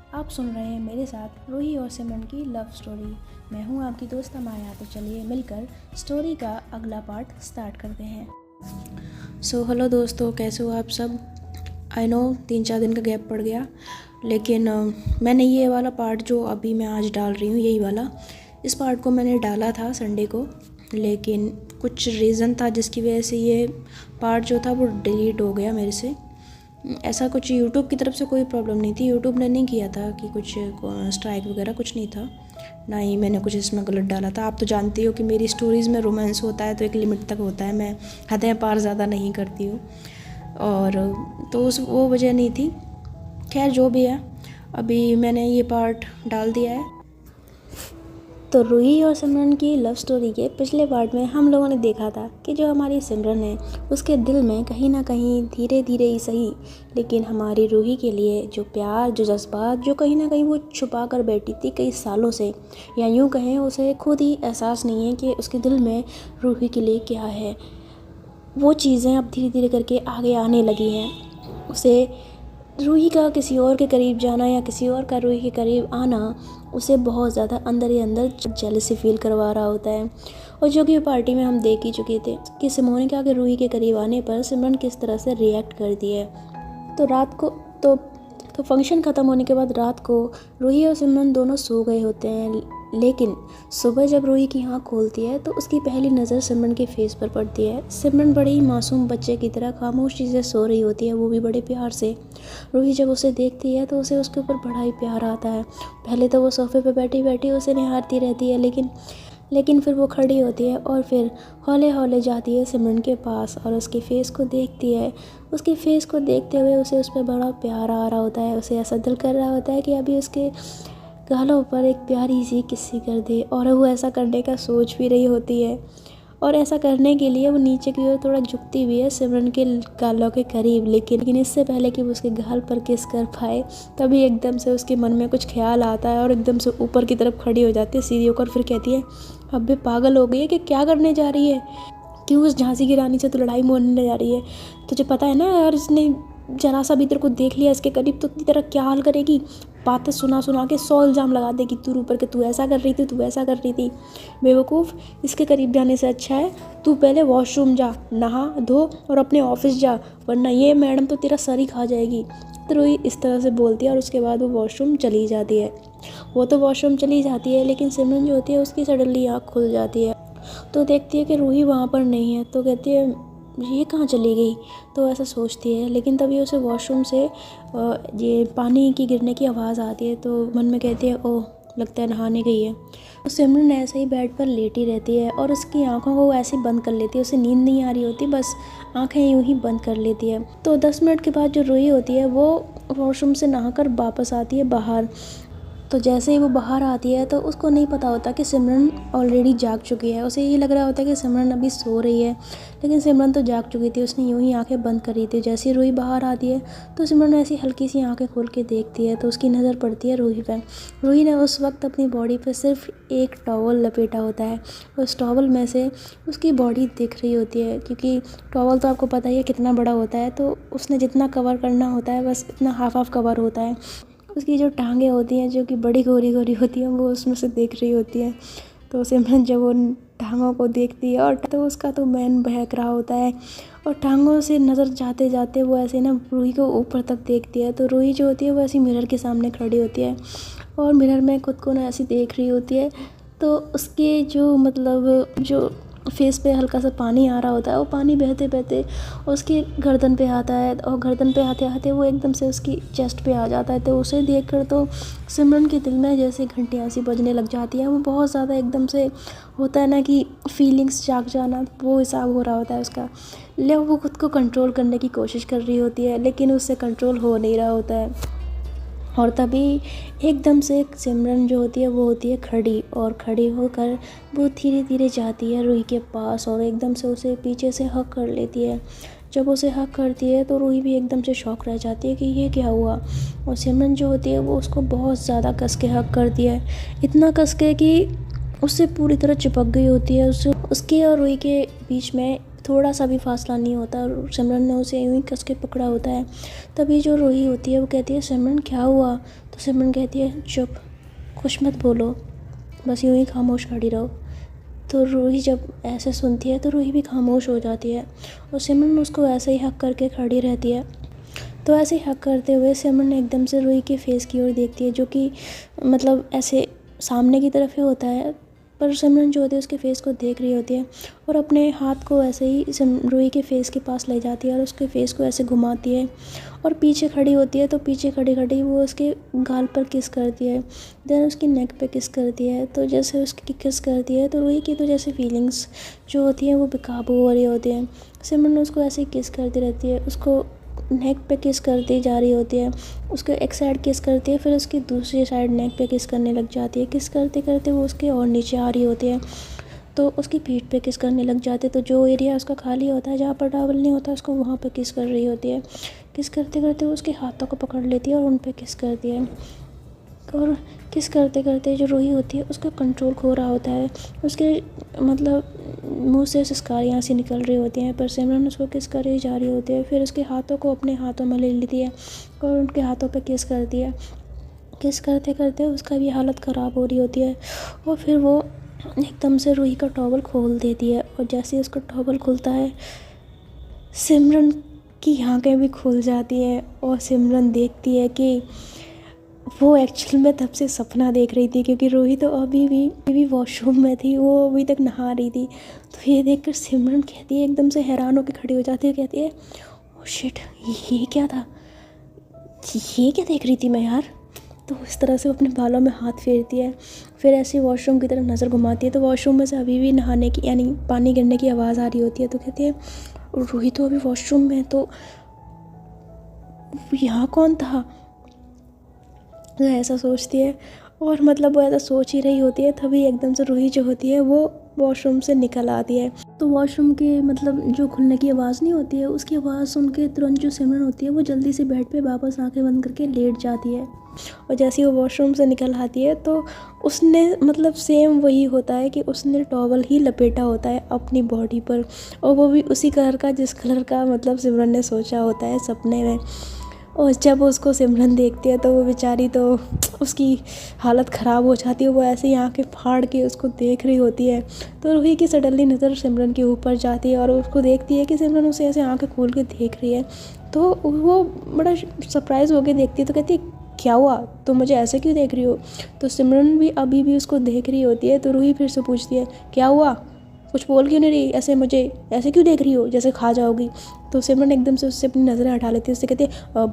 आप सुन रहे हैं मेरे साथ रूही और सिमरन की लव स्टोरी। मैं हूं आपकी दोस्त माया। तो चलिए मिलकर स्टोरी का अगला पार्ट स्टार्ट करते हैं। हेलो दोस्तों, कैसे हो आप सब। आई नो 3-4 दिन का गैप पड़ गया, लेकिन मैंने ये वाला पार्ट जो अभी मैं आज डाल रही हूँ, यही वाला, इस पार्ट को मैंने डाला था संडे को, लेकिन कुछ रीज़न था जिसकी वजह से ये पार्ट जो था वो डिलीट हो गया मेरे से। ऐसा कुछ यूट्यूब की तरफ से कोई प्रॉब्लम नहीं थी, यूट्यूब ने नहीं किया था कि कुछ स्ट्राइक वगैरह कुछ नहीं था, ना ही मैंने कुछ इसमें गलत डाला था। आप तो जानती हो कि मेरी स्टोरीज़ में रोमांस होता है तो एक लिमिट तक होता है, मैं हदें पार ज़्यादा नहीं करती हूँ, और तो वो वजह नहीं थी। खैर जो भी है, अभी मैंने ये पार्ट डाल दिया है। तो रूही और सिमरन की लव स्टोरी के पिछले पार्ट में हम लोगों ने देखा था कि जो हमारी सिमरन है उसके दिल में कहीं ना कहीं धीरे धीरे ही सही, लेकिन हमारी रूही के लिए जो प्यार, जो जज्बात, जो कहीं ना कहीं वो छुपा कर बैठी थी कई सालों से, या यूँ कहें उसे खुद ही एहसास नहीं है कि उसके दिल में रूही के लिए क्या है, वो चीज़ें अब धीरे धीरे करके आगे आने लगी हैं। उसे रूही का किसी और के करीब जाना या किसी और का रूही के करीब आना उसे बहुत ज़्यादा अंदर ही अंदर जेलसी फील करवा रहा होता है। और जो कि पार्टी में हम देख ही चुके थे कि सिमोन के आगे रूही के करीब आने पर सिमरन किस तरह से रिएक्ट करती है। तो रात को तो फंक्शन ख़त्म होने के बाद रात को रूही और सिमरन दोनों सो गए होते हैं, लेकिन सुबह जब रूही की आँख खोलती है तो उसकी पहली नज़र सिमरन के फेस पर पड़ती है। सिमरन बड़े ही मासूम बच्चे की तरह खामोशी से सो रही होती है, वो भी बड़े प्यार से। रूही जब उसे देखती है तो उसे उसके ऊपर बड़ा ही प्यार आता है। पहले तो वो सोफे पर बैठी बैठी उसे निहारती रहती है, लेकिन फिर वो खड़ी होती है और फिर हौले हौले जाती है सिमरन के पास और उसके फेस को देखती है। उसके फेस को देखते हुए उसे उस पर बड़ा प्यार आ रहा होता है। उसे ऐसा दिल कर रहा होता है कि अभी उसके गालों पर एक प्यारी सी किस्सी कर दे, और वो ऐसा करने का सोच भी रही होती है, और ऐसा करने के लिए वो नीचे की ओर थोड़ा झुकती भी है सिमरन के गालों के करीब। लेकिन इससे पहले कि वो उसके गाल पर किस कर पाए, तभी एकदम से उसके मन में कुछ ख्याल आता है और एकदम से ऊपर की तरफ खड़ी हो जाती है सीढ़ी होकर। फिर कहती है, अब भी पागल हो गई है कि क्या करने जा रही है, क्यों उस झांसी की रानी से तो लड़ाई मोड़ने जा रही है। तुझे पता है ना, और इसने जरा सा भी तेरे को देख लिया इसके करीब तो तेरा क्या हाल करेगी। बातें सुना सुना के 100 इल्ज़ाम लगा देगी तू ऊपर के, तू ऐसा कर रही थी, तू ऐसा कर रही थी। बेवकूफ़, इसके करीब जाने से अच्छा है तू पहले वॉशरूम जा, नहा धो और अपने ऑफिस जा, वरना ये मैडम तो तेरा सर ही खा जाएगी। तो रूही इस तरह से बोलती है और उसके बाद वो वॉशरूम चली जाती है। वो तो वॉशरूम चली जाती है, लेकिन सिमरन जो होती है उसकी सडनली आँख खुल जाती है। तो देखती है कि रूही वहाँ पर नहीं है, तो कहती है ये कहाँ चली गई। तो ऐसा सोचती है, लेकिन तभी उसे वॉशरूम से ये पानी की गिरने की आवाज़ आती है। तो मन में कहती है, ओह लगता है नहाने गई है। तो सिमरन ऐसे ही बेड पर लेटी रहती है और उसकी आंखों को वो ऐसे ही बंद कर लेती है। उसे नींद नहीं आ रही होती, बस आंखें यूं ही बंद कर लेती है। तो 10 मिनट के बाद जो रूही होती है वो वॉशरूम से नहाकर वापस आती है बाहर। तो जैसे ही वो बाहर आती है तो उसको नहीं पता होता कि सिमरन ऑलरेडी जाग चुकी है। उसे ये लग रहा होता है कि सिमरन अभी सो रही है, लेकिन सिमरन तो जाग चुकी थी। उसने यूं ही आंखें बंद करी थी। जैसे ही रूही बाहर आती है तो सिमरन ऐसी हल्की सी आंखें खोल के देखती है तो उसकी नज़र पड़ती है रूही पर। रूही ने उस वक्त अपनी बॉडी पर सिर्फ एक टॉवल लपेटा होता है। उस टॉवल में से उसकी बॉडी दिख रही होती है, क्योंकि टॉवल तो आपको पता ही है कितना बड़ा होता है, तो उसने जितना कवर करना होता है बस इतना हाफ कवर होता है। उसकी जो टांगें होती हैं जो कि बड़ी गोरी गोरी होती हैं वो उसमें से देख रही होती हैं। तो सिमरन जब वो टांगों को देखती है और तो उसका तो मैन बहक रहा होता है, और टांगों से नज़र जाते जाते वो ऐसे ना रूही को ऊपर तक देखती है। तो रूही जो होती है वो ऐसी मिरर के सामने खड़ी होती है और मिरर में खुद को ना ऐसी देख रही होती है। तो उसके जो जो फेस पे हल्का सा पानी आ रहा होता है, वो पानी बहते बहते उसकी गर्दन पे आता है, और गर्दन पे आते आते वो एकदम से उसकी चेस्ट पे आ जाता है। तो उसे देखकर तो सिमरन के दिल में जैसे घंटियाँ सी बजने लग जाती हैं। वो बहुत ज़्यादा एकदम से होता है ना कि फीलिंग्स जाग जाना, वो हिसाब हो रहा होता है उसका। ले वो खुद को कंट्रोल करने की कोशिश कर रही होती है, लेकिन उससे कंट्रोल हो नहीं रहा होता है। और तभी एकदम से सिमरन जो होती है वो होती है खड़ी, और खड़ी होकर वो धीरे धीरे जाती है रूही के पास और एकदम से उसे पीछे से हग कर लेती है। जब उसे हग करती है तो रूही भी एकदम से शॉक रह जाती है कि ये क्या हुआ। और सिमरन जो होती है वो उसको बहुत ज़्यादा कस के हग करती है, इतना कस के कि उससे पूरी तरह चिपक गई होती है। उसके और रूही के बीच में थोड़ा सा भी फासला नहीं होता, और सिमरन ने उसे यूं ही कस के पकड़ा होता है। तभी जो रूही होती है वो कहती है, सिमरन क्या हुआ। तो सिमरन कहती है चुप, कुछ मत बोलो, बस यूँ ही खामोश खड़ी रहो। तो रूही जब ऐसे सुनती है तो रूही भी खामोश हो जाती है और सिमरन उसको ऐसे ही हक करके खड़ी रहती है। तो ऐसे ही हक करते हुए सिमरन एकदम से रूही के फेस की ओर देखती है, जो कि मतलब ऐसे सामने की तरफ ही होता है, पर सिमरन जो होती है उसके फेस को देख रही होती है और अपने हाथ को ऐसे ही रूही के फेस के पास ले जाती है और उसके फेस को ऐसे घुमाती है और पीछे खड़ी होती है। तो पीछे खड़ी खड़ी वो उसके गाल पर किस करती है, देन उसकी नेक पे किस करती है। तो जैसे उसकी किस करती है तो रूही की तो जैसे फीलिंग्स जो होती हैं वो बेकाबू हो रही होती हैं। सिमरन उसको ऐसे ही किस करती रहती है, उसको नेक पे किस करती जा रही होती है, उसके एक साइड किस करती है, फिर उसकी दूसरी साइड नेक पे किस करने लग जाती है। किस करते करते वो उसके और नीचे आ रही होती है, तो उसकी पीठ पे किस करने लग जाते हैं। तो जो एरिया उसका खाली होता है, जहाँ पर टॉवल नहीं होता, उसको वहाँ पे किस कर रही होती है। किस करते करते वो उसके हाथों को पकड़ लेती है और उन पे किस करती है। और किस करते करते जो रूही होती है उसका कंट्रोल खो रहा होता है, उसके मतलब मुंह से सिसकारियाँ सी निकल रही होती हैं, पर सिमरन उसको किस करी जा रही होती है। फिर उसके हाथों को अपने हाथों में ले लेती है और उनके हाथों पे किस करती है। किस करते करते उसका भी हालत ख़राब हो रही होती है और फिर वो एकदम से रूही का टॉवल खोल देती है और जैसे ही उसका टॉवल खुलता है सिमरन की आँखें भी खुल जाती हैं और सिमरन देखती है कि वो एक्चुअल में तब से सपना देख रही थी, क्योंकि रूही तो अभी भी वॉशरूम में थी, वो अभी तक नहा रही थी। तो ये देखकर सिमरन कहती है, एकदम से हैरान होकर खड़ी हो जाती है, कहती है ओह शिट, ये क्या था, ये क्या देख रही थी मैं यार। तो इस तरह से वो अपने बालों में हाथ फेरती है, फिर ऐसे वॉशरूम की तरफ नज़र घुमाती है तो वॉशरूम में से अभी भी नहाने की यानी पानी गिरने की आवाज़ आ रही होती है। तो कहती है रूही तो अभी वॉशरूम में, तो यहाँ कौन था। तो ऐसा सोचती है और मतलब वो ऐसा सोच ही रही होती है, तभी एकदम से रूही जो होती है वो वॉशरूम से निकल आती है। तो वॉशरूम के मतलब जो खुलने की आवाज़ नहीं होती है, उसकी आवाज़ सुन के तुरंत जो सिमरन होती है वो जल्दी से बेड पे वापस आंखें बंद करके लेट जाती है। और जैसे ही वो वॉशरूम से निकल आती है तो उसने मतलब सेम वही होता है कि उसने टॉवल ही लपेटा होता है अपनी बॉडी पर, और वो भी उसी कलर का जिस कलर का मतलब सिमरन ने सोचा होता है सपने में। और जब उसको सिमरन देखती है तो वो बेचारी तो उसकी हालत ख़राब हो जाती है, वो ऐसे ही आँखें फाड़ के उसको देख रही होती है। तो रूही की सडनली नज़र सिमरन के ऊपर जाती है और उसको देखती है कि सिमरन उसे ऐसे आँखें खोल के देख रही है। तो वो बड़ा सरप्राइज़ होकर देखती है, तो कहती है क्या हुआ, तुम मुझे ऐसे क्यों देख रही हो। तो सिमरन भी अभी भी उसको देख रही होती है। तो रूही फिर से पूछती है क्या हुआ, कुछ बोल क्यों नहीं रही, ऐसे मुझे ऐसे क्यों देख रही हो जैसे खा जाओगी। तो सिमरन एकदम से उससे अपनी नज़रें हटा लेती है, उससे कहती है बा।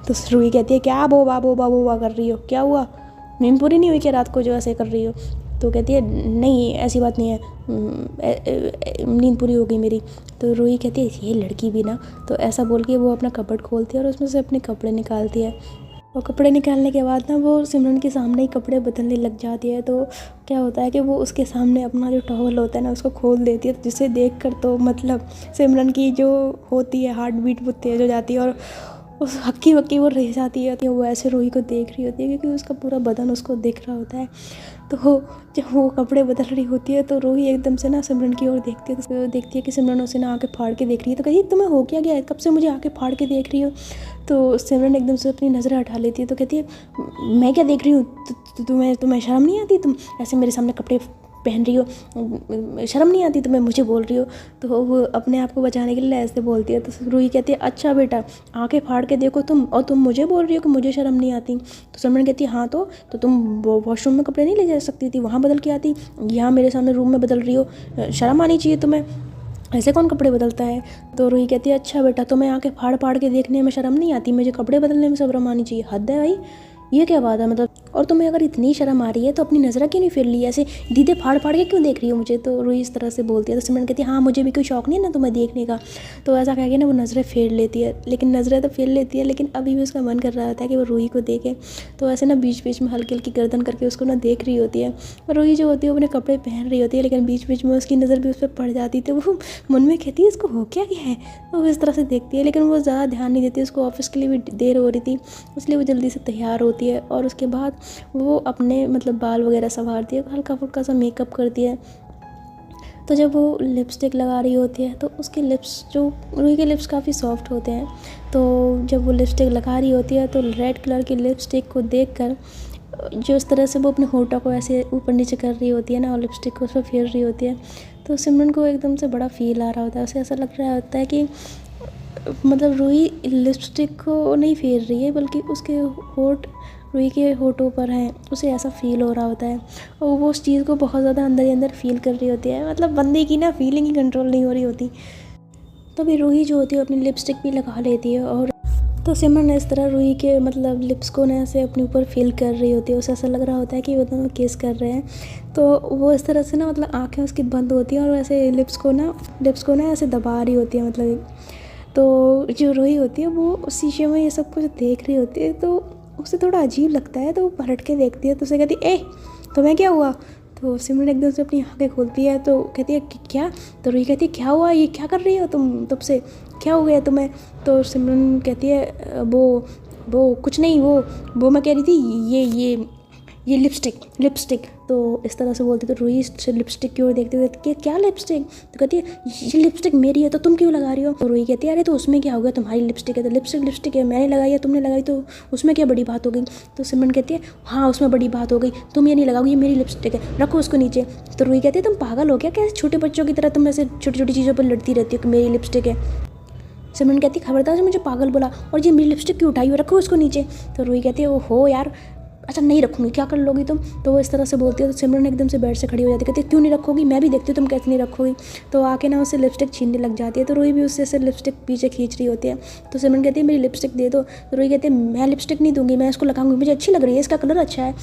तो रूही कहती है क्या बोबा कर रही हो, क्या हुआ, नींद पूरी नहीं हुई क्या रात को जो ऐसे कर रही हो। तो कहती है नहीं ऐसी बात नहीं है, नींद पूरी हो गई मेरी। तो रूही कहती है ये लड़की भी ना। तो ऐसा बोल के वो अपना कपबोर्ड खोलती है और उसमें से अपने कपड़े निकालती है और कपड़े निकालने के बाद ना वो सिमरन के सामने ही कपड़े बदलने लग जाती है। तो क्या होता है कि वो उसके सामने अपना जो टॉवल होता है ना उसको खोल देती है, जिसे देखकर तो मतलब सिमरन की जो होती है हार्ट बीट वो तेज हो जाती है और उस हक्की वक्की वो रह जाती है। वो ऐसे रूही को देख रही होती है क्योंकि उसका पूरा बदन उसको दिख रहा होता है। तो जब वो कपड़े बदल रही होती है तो रूही एकदम से ना सिमरन की ओर देखती है, तो देखती है कि सिमरन उसे ना आके फाड़ के देख रही है। तो कहती तुम्हें हो क्या गया है, कब से मुझे आके फाड़ के देख रही हो। तो सिमरन एकदम से अपनी नज़रें हटा लेती है, तो कहती है मैं क्या देख रही हूँ, तुम्हें शर्म नहीं आती, तुम ऐसे मेरे सामने कपड़े पहन रही हो, शर्म नहीं आती तुम्हें, मुझे बोल रही हो। तो वो अपने आप को बचाने के लिए ऐसे बोलती है। तो रूही कहती है अच्छा बेटा आंखें फाड़ के देखो तुम, और तुम मुझे बोल रही हो कि मुझे शर्म नहीं आती। तो सिमरन कहती है हाँ तो तुम वॉशरूम में कपड़े नहीं ले जा सकती थी, वहाँ बदल के आती, यहाँ मेरे सामने रूम में बदल रही हो, शर्म आनी चाहिए तुम्हें, ऐसे कौन कपड़े बदलता है। तो रूही कहती है अच्छा बेटा तुम्हें आंखें फाड़ फाड़ के देखने में शर्म नहीं आती, मुझे कपड़े बदलने में शर्म आनी चाहिए, हद है भाई, ये क्या बात है मतलब। और तुम्हें अगर इतनी शर्म आ रही है तो अपनी नज़र क्यों नहीं फेर ली, ऐसे दीदे फाड़ फाड़ के क्यों देख रही हो मुझे। तो रूही इस तरह से बोलती है। तो सिमरन कहती है हाँ मुझे भी कोई शौक नहीं है ना तुम्हें देखने का। तो ऐसा कह के ना वो नज़रें फेर लेती है, लेकिन नज़रें तो फेर लेती है लेकिन अभी भी उसका मन कर रहा होता है कि वो रूही को देखे। तो ऐसे ना बीच बीच में हल्की हल्की गर्दन करके उसको ना देख रही होती है। और रूही जो होती है वो अपने कपड़े पहन रही होती है, लेकिन बीच बीच में उसकी नज़र भी उस पर पड़ जाती थी। वो मन में कहती है इसको हो क्या गया है। तो वो इस तरह से देखती है, लेकिन वो ज़्यादा ध्यान नहीं देती, उसको ऑफिस के लिए भी देर हो रही थी, इसलिए वो जल्दी से तैयार होती है और उसके बाद वो अपने मतलब बाल वगैरह संवारती है, हल्का फुल्का सा मेकअप करती है। तो जब वो लिपस्टिक लगा रही होती है तो उसके लिप्स, जो रूही के लिप्स काफ़ी सॉफ्ट होते हैं, तो जब वो लिपस्टिक लगा रही होती है तो रेड कलर की लिपस्टिक को देखकर जो इस तरह से वो अपने होठों को ऐसे ऊपर नीचे कर रही होती है ना, और लिपस्टिक को उस पर फेर रही होती है, तो सिमरन को एकदम से बड़ा फील आ रहा होता है। उसे ऐसा लग रहा होता है कि मतलब रूही लिपस्टिक को नहीं फेर रही है, बल्कि उसके होठ रूही के होठों पर हैं। उसे ऐसा फ़ील हो रहा होता है और वो उस चीज़ को बहुत ज़्यादा अंदर ही अंदर फ़ील कर रही होती है। मतलब बंदे की ना फीलिंग ही कंट्रोल नहीं हो रही होती। तभी रूही जो होती है अपनी लिपस्टिक भी लगा लेती है, और तो सिमरन इस तरह रूही के मतलब लिप्स को ना ऐसे अपने ऊपर फील कर रही होती है। उसे ऐसा लग रहा होता है कि वो दोनों किस कर रहे हैं। तो वो इस तरह से ना मतलब आँखें उसकी बंद होती हैं और ऐसे लिप्स को ना ऐसे दबा रही होती है। मतलब तो जो रूही होती है वो शीशे में ये सब कुछ देख रही होती है, तो उसे थोड़ा अजीब लगता है। तो वो पलट के देखती है तो उसे कहती है, ए तुम्हें क्या हुआ? तो सिमरन एकदम से अपनी आँखें खोलती है तो कहती है क्या? तो रूही कहती है क्या हुआ, ये क्या कर रही हो तुम, तब से क्या हो गया तुम्हें? तो सिमरन कहती है वो कुछ नहीं, वो मैं कह रही थी ये लिपस्टिक। तो इस तरह से बोलती, तो रूही से लिपस्टिक की ओर देखते हुए कहती है क्या लिपस्टिक? तो कहती है ये लिपस्टिक मेरी है तो तुम क्यों लगा रही हो? तो रूही कहती है अरे तो उसमें क्या हो गया, तुम्हारी लिपस्टिक है तो लिपस्टिक है, मैंने लगाई है तुमने लगाई तो उसमें क्या बड़ी बात हो गई? तो सिमरन कहती है हाँ उसमें बड़ी बात हो गई, तुम ये नहीं लगाओगी, ये मेरी लिपस्टिक है, रखो उसको नीचे। तो रूही कहती है तुम पागल हो क्या? कैसे छोटे बच्चों की तरह तुम ऐसे छोटी छोटी चीज़ों पर लड़ती रहती हो कि मेरी लिपस्टिक है? सिमरन कहती खबरदार से मुझे पागल बोला, और ये मेरी लिपस्टिक क्यों उठाई हो, रखो उसको नीचे। तो रूही कहती है ओहो यार, अच्छा नहीं रखूँगी, क्या कर लोगी तुम? तो वो इस तरह से बोलती है तो सिमरन एकदम से बेड से खड़ी हो जाती है, कहती है क्यों नहीं रखोगी, मैं भी देखती हूँ तुम कैसे नहीं रखोगी। तो आके ना उससे लिपस्टिक छीनने लग जाती है। तो रूही भी उससे से लिपस्टिक पीछे खींच रही होती है। तो सिमरन कहती है मेरी लिपस्टिक दे दो। तो रूही कहती है मैं लिपस्टिक नहीं दूंगी, मैं इसको लगाऊंगी, मुझे अच्छी लग रही है, इसका कलर अच्छा है,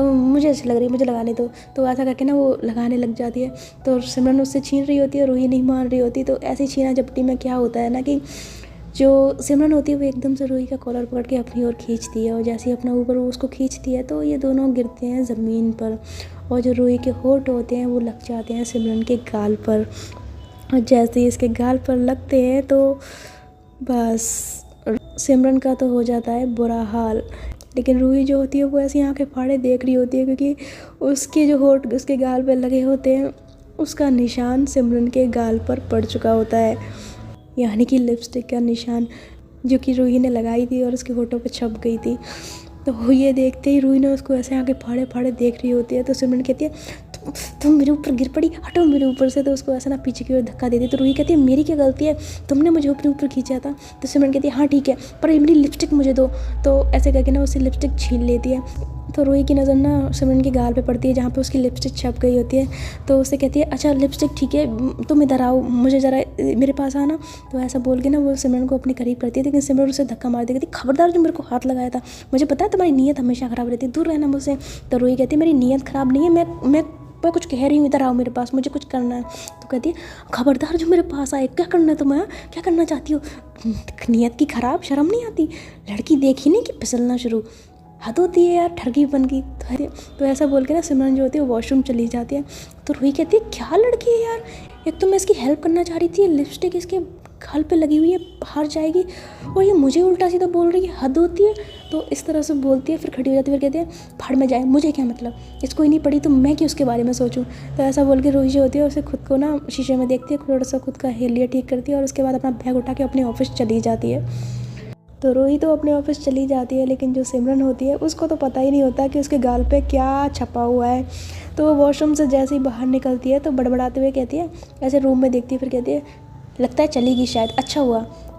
मुझे अच्छी लग रही है, मुझे लगाने दो। तो ऐसा करके ना वो लगाने लग जाती है। तो सिमरन उससे छीन रही होती है, रूही नहीं मान रही होती। तो ऐसी छीना झपटी में क्या होता है ना कि जो सिमरन होती है वो एकदम से रूही का कॉलर पकड़ के अपनी ओर खींचती है, और जैसे ही अपना ऊपर वो उसको खींचती है तो ये दोनों गिरते हैं ज़मीन पर, और जो रूही के होठ होते हैं वो लग जाते हैं सिमरन के गाल पर। और जैसे ही इसके गाल पर लगते हैं तो बस सिमरन का तो हो जाता है बुरा हाल। लेकिन रूही जो होती है वो ऐसी आंखें फाड़े देख रही होती है, क्योंकि उसके जो होठ उसके गाल पर लगे होते हैं उसका निशान सिमरन के गाल पर पड़ चुका होता है, यानी कि लिपस्टिक का निशान जो कि रूही ने लगाई थी और उसके होठों पे छप गई थी। तो वो ये देखते ही रूही ने उसको ऐसे आके फाड़े फाड़े देख रही होती है। तो सिमरन कहती है तुम मेरे ऊपर गिर पड़ी, हटो मेरे ऊपर से। तो उसको ऐसा ना पीछे की ओर धक्का देती है। तो रूही कहती है मेरी क्या गलती है, तुमने मुझे अपने ऊपर खींचा था। तो सिमरन कहती है हाँ ठीक है, पर मेरी लिपस्टिक मुझे दो। तो ऐसे करके ना उससे लिपस्टिक छीन लेती है। तो रूही की नज़र ना सिमरन के गाल पे पड़ती है जहाँ पे उसकी लिपस्टिक छप गई होती है। तो उससे कहती है अच्छा लिपस्टिक ठीक है, तुम इधर आओ, मुझे ज़रा मेरे पास आना। तो ऐसा बोल के ना वो सिमरन को अपने करीब करती है, लेकिन सिमरन उसे धक्का मार देती है, खबरदार जो मेरे को हाथ लगाया था, मुझे पता है तुम्हारी नीयत हमेशा ख़राब रहती है, दूर रहना मुझसे। तो रूही कहती है मेरी नीयत ख़राब नहीं है, मैं कुछ कह रही हूँ, इधर आओ मेरे पास, मुझे कुछ करना है। तो कहती है खबरदार जो मेरे पास आए, क्या करना है तुम्हें, क्या करना चाहती हो, नीयत की ख़राब, शर्म नहीं आती, लड़की देखी नहीं कि फिसलना शुरू, हद होती है यार ठगी बन की। तो ऐसा बोल के ना सिमरन जो होती है वो वॉशरूम चली जाती है। तो रूही कहती है क्या लड़की है यार, एक तो मैं इसकी हेल्प करना चाह रही थी, लिपस्टिक इसके गाल पे लगी हुई है, हार जाएगी, और ये मुझे उल्टा सीधा बोल रही है, हद होती है। तो इस तरह से बोलती है, फिर खड़ी हो जाती है, फिर कहती है फाड़ में जाए, मुझे क्या मतलब, इसको ही नहीं पड़ी तो मैं क्यों उसके बारे में सोचूं। तो ऐसा बोल के रूही जो होती है उसे खुद को ना शीशे में देखती है, थोड़ा सा खुद का हेलिया ठीक करती है, और उसके बाद अपना बैग उठा के अपने ऑफिस चली जाती है। तो रूही तो अपने ऑफिस चली जाती है, लेकिन जो सिमरन होती है उसको तो पता ही नहीं होता कि उसके गाल पे क्या छपा हुआ है। तो वो वॉशरूम से जैसे ही बाहर निकलती है तो बड़बड़ाते हुए कहती है, ऐसे रूम में देखती है, फिर कहती है लगता है चलेगी शायद, अच्छा हुआ,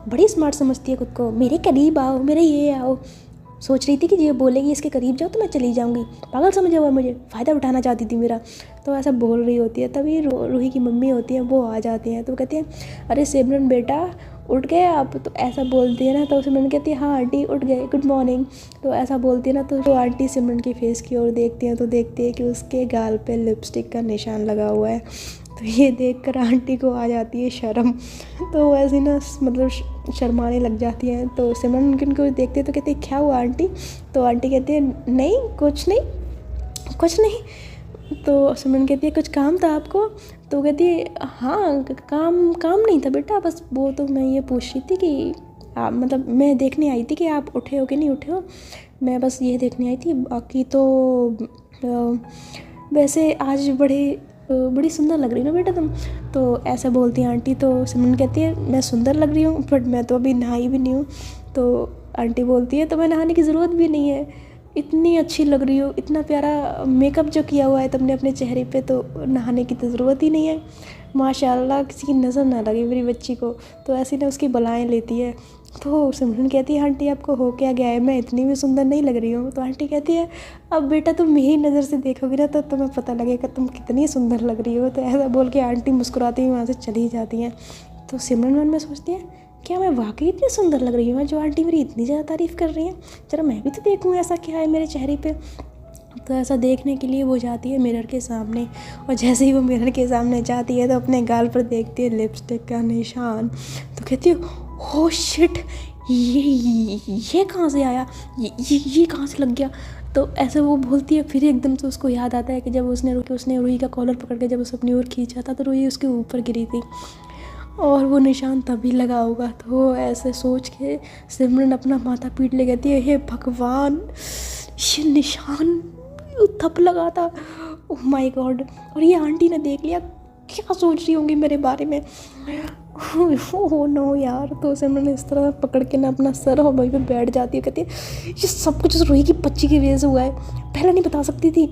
बड़ी स्मार्ट समझती है खुद को, मेरे करीब आओ, मेरे ये आओ, सोच रही थी कि ये बोलेगी इसके करीब जाओ तो मैं चली जाऊंगी, पागल समझा हुआ मुझे, फ़ायदा उठाना चाहती थी मेरा। तो ऐसा बोल रही होती है। तभी रूही की मम्मी होती है वो आ जाती हैं। तो कहती हैं अरे सिमरन बेटा उठ गए आप? तो ऐसा बोलती है ना, तो सिमरन कहती है हाँ आंटी उठ गए, गुड मॉर्निंग। तो ऐसा बोलती है ना, तो आंटी सिमरन की फेस की ओर देखती हैं तो देखती है कि उसके गाल पे लिपस्टिक का निशान लगा हुआ है। तो ये देखकर आंटी को आ जाती है शर्म, तो वो ऐसी ना मतलब शर्माने लग जाती हैं। तो सिमरन उनको देखते हैं तो कहते हैं क्या हुआ आंटी? तो आंटी कहती है नहीं कुछ नहीं। तो सिमरन कहती है कुछ काम था आपको? तो कहती है हाँ काम नहीं था बेटा, बस वो तो मैं ये पूछ रही थी कि आप मतलब मैं देखने आई थी कि आप उठे हो कि नहीं उठे हो, मैं बस ये देखने आई थी, बाकी तो वैसे आज बड़े बड़ी सुंदर लग रही हो ना बेटा तुम। तो ऐसे बोलती है आंटी। तो सिमरन कहती है मैं सुंदर लग रही हूँ बट मैं तो अभी नहाई भी नहीं हूँ। तो आंटी बोलती है तो मैं नहाने की ज़रूरत भी नहीं है, इतनी अच्छी लग रही हो, इतना प्यारा मेकअप जो किया हुआ है तुमने अपने चेहरे पे, तो नहाने की तो ज़रूरत ही नहीं है। माशाल्लाह किसी की नज़र ना लगे मेरी बच्ची को। तो ऐसी ना उसकी बलाएँ लेती है। तो सिमरन कहती है आंटी आपको हो क्या गया है, मैं इतनी भी सुंदर नहीं लग रही हूँ। तो आंटी कहती है अब बेटा तुम मेरी नज़र से देखोगी ना तो तुम्हें पता लगेगा तुम कितनी सुंदर लग रही हो। तो ऐसा बोल के आंटी मुस्कुराती हुई वहाँ से चली जाती हैं। तो सिमरन मन में सोचती है क्या मैं वाकई इतनी सुंदर लग रही हूँ जो आंटी मेरी इतनी ज़्यादा तारीफ़ कर रही हैं, चलो मैं भी तो देखूँ ऐसा क्या है मेरे चेहरे पे। तो ऐसा देखने के लिए वो जाती है मिरर के सामने, और जैसे ही वो मिरर के सामने जाती है तो अपने गाल पर देखती है लिपस्टिक का निशान। तो कहती है हो शिट, ये कहाँ से आया, ये कहाँ से लग गया। तो ऐसे वो बोलती है। फिर एकदम से उसको याद आता है कि जब उसने रूही का कॉलर पकड़ के जब उसे अपनी ओर खींचा था तो रूही उसके ऊपर गिरी थी और वो निशान तभी लगा होगा। तो ऐसे सोच के सिमरन अपना माथा पीट ले कहती है हे भगवान, ये निशान तब लगा था, ओह माय गॉड। और ये आंटी ने देख लिया, क्या सोच रही होंगी मेरे बारे में, ओह नो यार। तो सिमरन इस तरह पकड़ के ना अपना सर और वहीं पे बैठ जाती है, कहती है ये सब कुछ उस रूही की बच्ची की वजह से हुआ है, पहले नहीं बता सकती थी,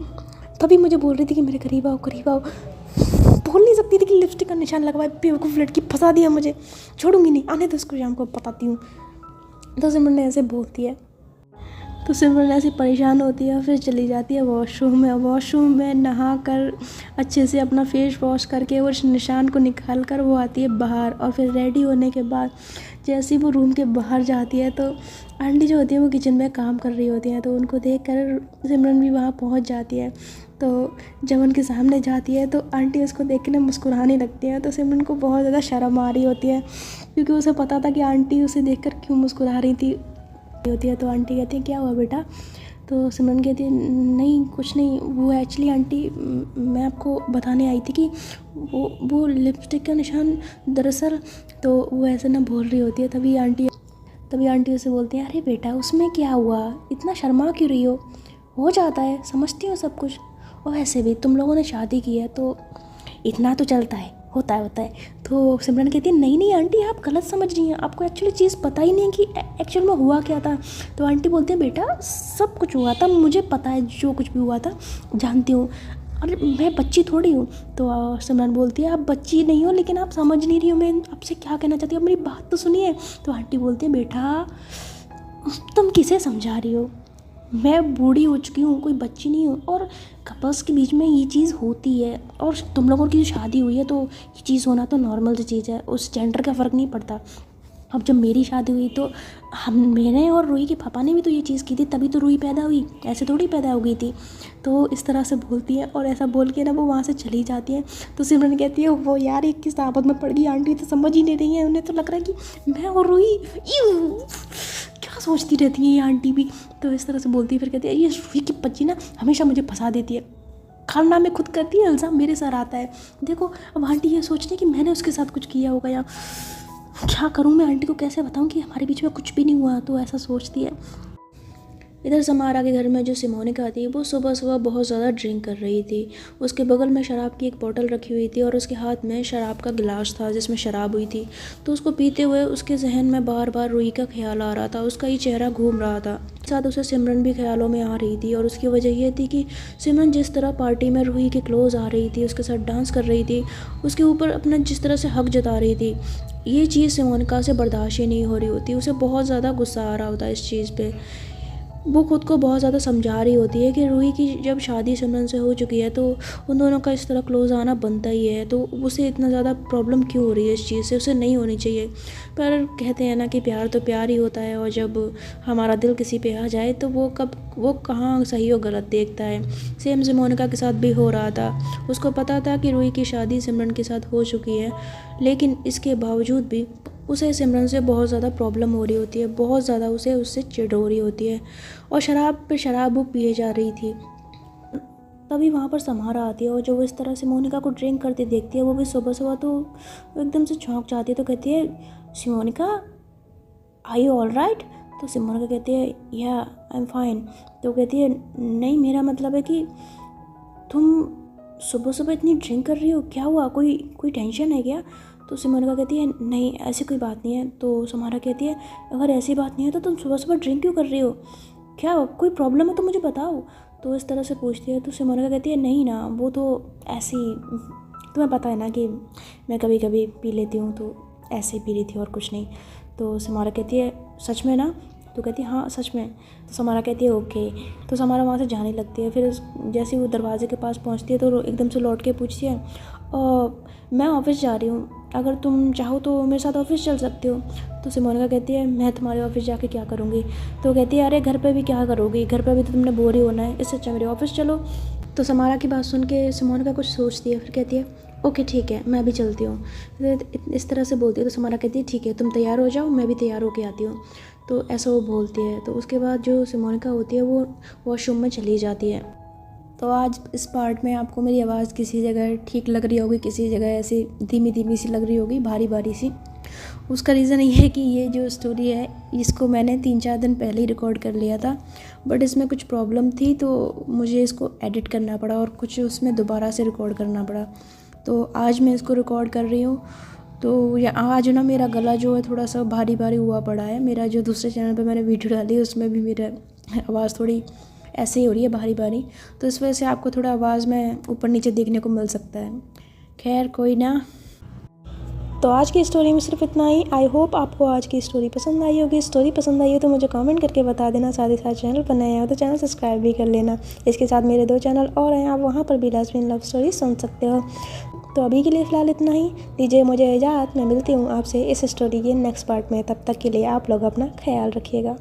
तभी मुझे बोल रही थी कि मेरे करीब आओ करीब आओ, बोल नहीं सकती थी कि लिपस्टिक का निशान लगवा है, बेवकूफ़ लड़की, फंसा दिया मुझे, छोड़ूंगी नहीं, आने दो उसको, शाम को बताती हूँ। तो सिमरन ऐसे बोलती है। तो सिमरन ऐसी परेशान होती है, फिर चली जाती है वॉशरूम में नहा कर अच्छे से अपना फेस वॉश करके उस निशान को निकाल कर वो आती है बाहर। और फिर रेडी होने के बाद जैसे ही वो रूम के बाहर जाती है तो आंटी जो होती है वो किचन में काम कर रही होती हैं, तो उनको देख कर सिमरन भी वहाँ पहुँच जाती है। तो जब उनके सामने जाती है तो आंटी उसको देख के ना मुस्कुराने लगती है। तो सिमरन को बहुत ज़्यादा शर्म आ रही होती है क्योंकि उसे पता था कि आंटी उसे देखकर क्यों मुस्कुरा रही थी होती है। तो आंटी कहती है क्या हुआ बेटा। तो सिमरन कहती है नहीं कुछ नहीं, वो एक्चुअली आंटी मैं आपको बताने आई थी कि वो लिपस्टिक का निशान दरअसल। तो वो ऐसे ना बोल रही होती है। तभी आंटी उसे बोलती है अरे बेटा उसमें क्या हुआ, इतना शर्मा क्यों रही हो जाता है, समझती हो सब कुछ, और ऐसे भी तुम लोगों ने शादी की है तो इतना तो चलता है, होता है। तो सिमरन कहती है नहीं आंटी आप गलत समझ रही हैं, आपको एक्चुअली चीज़ पता ही नहीं है कि एक्चुअल में हुआ क्या था। तो आंटी बोलती है बेटा सब कुछ हुआ था, मुझे पता है जो कुछ भी हुआ था, जानती हूँ, अरे मैं बच्ची थोड़ी हूँ। तो सिमरन बोलती है आप बच्ची नहीं हो लेकिन आप समझ नहीं रही हो मैं आपसे क्या कहना चाहती हूँ, मेरी बात तो सुनिए। तो आंटी बोलती है बेटा तुम किसे समझा रही हो, मैं बूढ़ी हो चुकी हूँ, कोई बच्ची नहीं हूँ, और कपल्स के बीच में ये चीज़ होती है, और तुम लोगों की जो शादी हुई है तो ये चीज़ होना तो नॉर्मल सी चीज़ है, उस जेंडर का फ़र्क नहीं पड़ता। अब जब मेरी शादी हुई तो मैंने और रूही के पापा ने भी तो ये चीज़ की थी, तभी तो रूही पैदा हुई, ऐसे थोड़ी पैदा हो गई थी। तो इस तरह से बोलती है और ऐसा बोल के ना वो वहाँ से चली जाती है। तो सिमरन कहती है वो यार एक किस आफत में पड़ गई, आंटी तो समझ ही नहीं रही है, उन्हें तो लग रहा है कि मैं और रूही क्या सोचती रहती है ये आंटी भी। तो इस तरह से बोलती है। फिर कहती है ये रूही की बच्ची ना हमेशा मुझे फंसा देती है, खाना में खुद करती है, इल्ज़ाम मेरे सर आता है। देखो अब आंटी ये सोच रही है कि मैंने उसके साथ कुछ किया होगा, या क्या करूँ मैं, आंटी को कैसे बताऊँ कि हमारे बीच में कुछ भी नहीं हुआ। तो ऐसा सोचती है। इधर समारा के घर में जो सिमोनिका थी वो सुबह सुबह बहुत ज़्यादा ड्रिंक कर रही थी। उसके बगल में शराब की एक बोतल रखी हुई थी और उसके हाथ में शराब का गिलास था जिसमें शराब हुई थी। तो उसको पीते हुए उसके जहन में बार बार रूही का ख्याल आ रहा था, उसका ही चेहरा घूम रहा था, साथ उसे सिमरन भी ख्यालों में आ रही थी। और उसकी वजह यह थी कि सिमरन जिस तरह पार्टी में रूही के क्लोज आ रही थी, उसके साथ डांस कर रही थी, उसके ऊपर अपना जिस तरह से हक जता रही थी, ये चीज़ सिमोनिका से बर्दाश्त ही नहीं हो रही होती। उसे बहुत ज़्यादा गुस्सा आ रहा होता है इस चीज़ पे। वो खुद को बहुत ज़्यादा समझा रही होती है कि रूही की जब शादी सिमरन से हो चुकी है तो उन दोनों का इस तरह क्लोज आना बनता ही है, तो उसे इतना ज़्यादा प्रॉब्लम क्यों हो रही है इस चीज़ से, उसे नहीं होनी चाहिए। पर कहते हैं ना कि प्यार तो प्यार ही होता है, और जब हमारा दिल किसी पे आ जाए तो वो कहाँ सही और गलत देखता है। सेम सिमोनिका के साथ भी हो रहा था। उसको पता था कि रूही की शादी सिमरन के साथ हो चुकी है, लेकिन इसके बावजूद भी उसे सिमरन से बहुत ज़्यादा प्रॉब्लम हो रही होती है, बहुत ज़्यादा उसे उससे चिढ़ हो रही होती है, और शराब पे शराब वो पिए जा रही थी। तभी वहाँ पर समारा आती है और जो वो इस तरह से सिमोनिका को ड्रिंक करते देखती है, वो भी सुबह सुबह तो एकदम से चौंक जाती है। तो कहती है सिमोनिका आर यू ऑल राइट। तो सिमोनिका कहती है या आई एम फाइन। तो कहती है नहीं मेरा मतलब है कि तुम सुबह सुबह इतनी ड्रिंक कर रही हो, क्या हुआ, कोई टेंशन है क्या? तो सिमोनिका कहती है नहीं ऐसी कोई बात नहीं है। तो समारा कहती है अगर ऐसी बात नहीं है तो तुम सुबह सुबह ड्रिंक क्यों कर रही हो, क्या कोई प्रॉब्लम है तो मुझे बताओ। तो इस तरह से पूछती है। तो सिमोनिका कहती है नहीं ना, वो तो ऐसे ही, तुम्हें पता है ना कि मैं कभी कभी पी लेती हूँ, तो ऐसे ही पी रही थी और कुछ नहीं। तो समारा कहती है सच में ना? तो कहती है हाँ सच में। तो समारा कहती है ओके। तो समारा वहाँ से जाने लगती है। फिर जैसे वो दरवाजे के पास पहुँचती है तो एकदम से लौट के पूछती है मैं ऑफ़िस जा रही हूँ, अगर तुम चाहो तो मेरे साथ ऑफ़िस चल सकते हो। तो सिमोनिका कहती है मैं तुम्हारे ऑफ़िस जाके क्या करूँगी? तो कहती है अरे घर पे भी क्या करोगी, घर पे भी तो तुमने बोर ही होना है, इससे अच्छा मेरे ऑफ़िस चलो। तो समारा की बात सुन के सिमोनिका कुछ सोचती है, फिर कहती है ओके ठीक है मैं भी चलती हूँ। इस तरह से बोलती है। तो समारा कहती है ठीक है तुम तैयार हो जाओ, मैं भी तैयार होके आती हूँ। तो ऐसा वो बोलती है। तो उसके बाद जो सिमोनिका होती है वो वॉशरूम में चली जाती है। तो आज इस पार्ट में आपको मेरी आवाज़ किसी जगह ठीक लग रही होगी, किसी जगह ऐसी धीमी धीमी सी लग रही होगी, भारी भारी सी। उसका रीज़न ये है कि ये जो स्टोरी है इसको मैंने 3-4 दिन पहले ही रिकॉर्ड कर लिया था, बट इसमें कुछ प्रॉब्लम थी तो मुझे इसको एडिट करना पड़ा और कुछ उसमें दोबारा से रिकॉर्ड करना पड़ा। तो आज मैं इसको रिकॉर्ड कर रही हूँ। तो आज ना मेरा गला जो है थोड़ा सा भारी भारी हुआ पड़ा है। मेरा जो दूसरे चैनल पे मैंने वीडियो डाली है उसमें भी मेरा आवाज़ थोड़ी ऐसे ही हो रही है भारी भारी, तो इस वजह से आपको थोड़ा आवाज़ में ऊपर नीचे देखने को मिल सकता है। खैर कोई ना। तो आज की स्टोरी में सिर्फ इतना ही। आई होप आपको आज की स्टोरी पसंद आई होगी। स्टोरी पसंद आई हो तो मुझे कमेंट करके बता देना। साथ ही साथ चैनल पर नए हो तो चैनल सब्सक्राइब भी कर लेना। इसके साथ मेरे 2 चैनल और हैं, आप वहाँ पर भी लेस्बियन लव स्टोरी सुन सकते हो। तो अभी के लिए फ़िलहाल इतना ही। दीजिए मुझे इजाज़त, मैं मिलती हूँ आपसे इस स्टोरी के नेक्स्ट पार्ट में। तब तक के लिए आप लोग अपना ख्याल रखिएगा।